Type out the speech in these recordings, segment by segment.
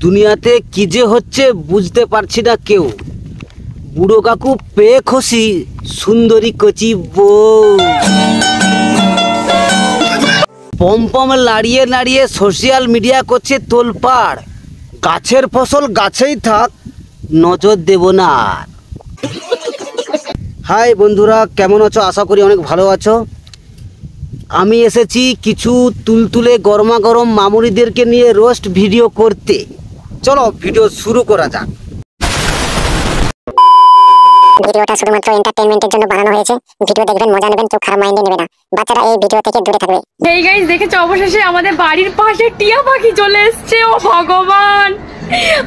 দুনিয়াতে কি যে হচ্ছে বুঝতে পারছি না কেউ। বুড়ো কাকু পেয়ে খুশি, সুন্দরী কচি বউ। পম লাড়িয়ে নাড়িয়ে সোশ্যাল মিডিয়া করছে তোলপাড়। গাছের ফসল গাছেই থাক, নজর দেব না। হাই বন্ধুরা, কেমন আছো? আশা করি অনেক ভালো আছো। আমি এসেছি কিছু তুলতুলে গরমা গরম মামুরিদেরকে নিয়ে রোস্ট ভিডিও করতে। চলো ভিডিও শুরু করা যাক। ভিডিওটা শুধুমাত্র এন্টারটেইনমেন্টের জন্য বানানো হয়েছে। ভিডিও দেখবেন, মজা নেবেন, কেউ খারাপ মাইন্ডে নেবে না। বাচ্চারা এই ভিডিও থেকে দূরে থাকবে। এই গাইস দেখেছো, অবশেষে আমাদের বাড়ির পাশে টিয়া পাখি চলে এসেছে। ও ভগবান,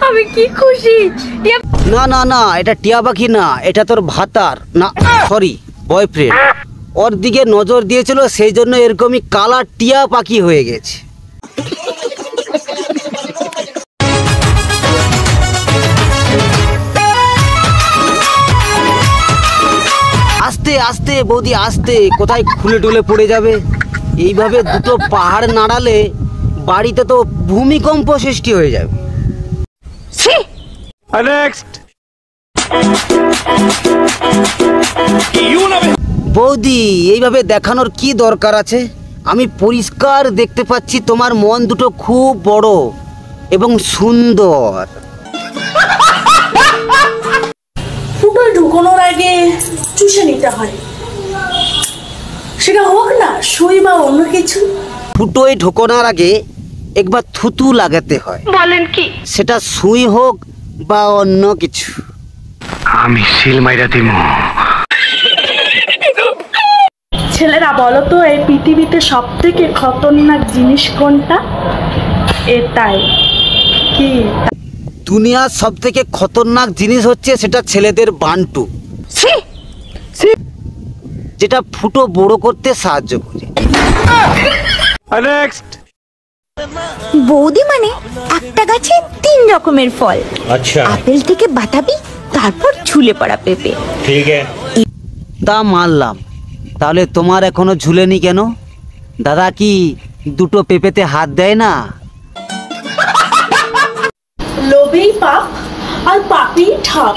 আমি কি খুশি। না না না, এটা টিয়া পাখি না, এটা তোর ভাতার না, সরি বয়ফ্রেন্ড। ওর দিকে নজর দিয়েছিল, সেই জন্য এরকমই কালা টিয়া পাখি হয়ে গেছে। আস্তে আস্তে বৌদি আস্তে, কোথায় খুলে টুলে পড়ে যাবে। এইভাবে দুটো পাহাড় নাড়ালে বাড়িতে তো ভূমিকম্প সৃষ্টি হয়ে যাবে। বৌদি, এইভাবে দেখানোর কি দরকার আছে? আমি পরিষ্কার দেখতে পাচ্ছি তোমার মন দুটো খুব বড় এবং সুন্দর। ফুটো ঢুকানোর আগে চুষে নিতে হয়, সেটা হোক না সুই বা অন্য কিছু। ফুটোয় ঢোকানোর আগে একবার থুতু লাগাতে হয়। বলেন কি? সেটা সুই হোক বা অন্য কিছু। আমি সিল মাইরা দিমু। ছেলেরা বলো তো, এই পৃথিবীতে সব থেকে খতরনাক জিনিস কোনটা? এটাই কি? দুনিয়ার সব থেকে খতরনাক জিনিস হচ্ছে সেটা ছেলেদের বান্টু, যেটা ফুটো বড় করতে সাহায্য করে। বৌদি মানে একটা গাছে 3 রকমের ফল। अच्छा, আপেল থেকে বাতাবি, তারপর ঝুলে পড়া পেঁপে। ठीक है। তা মানলাম, তাহলে তোমার এখনো ঝুলেনি কেন? দাদা কি দুটো পেঁপেতে হাত দেয় না? লোভেই পাপ, আর পাপেই ঠাপ,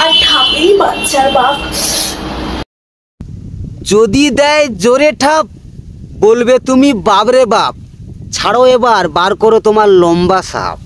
আর ঠাপেই বাচ্চার বাপ। যদি দেয় জোরে ঠাপ, বলবে তুমি বাবরে বাপ। ছাড়ো এবার, বার করো তোমার লম্বা সাপ।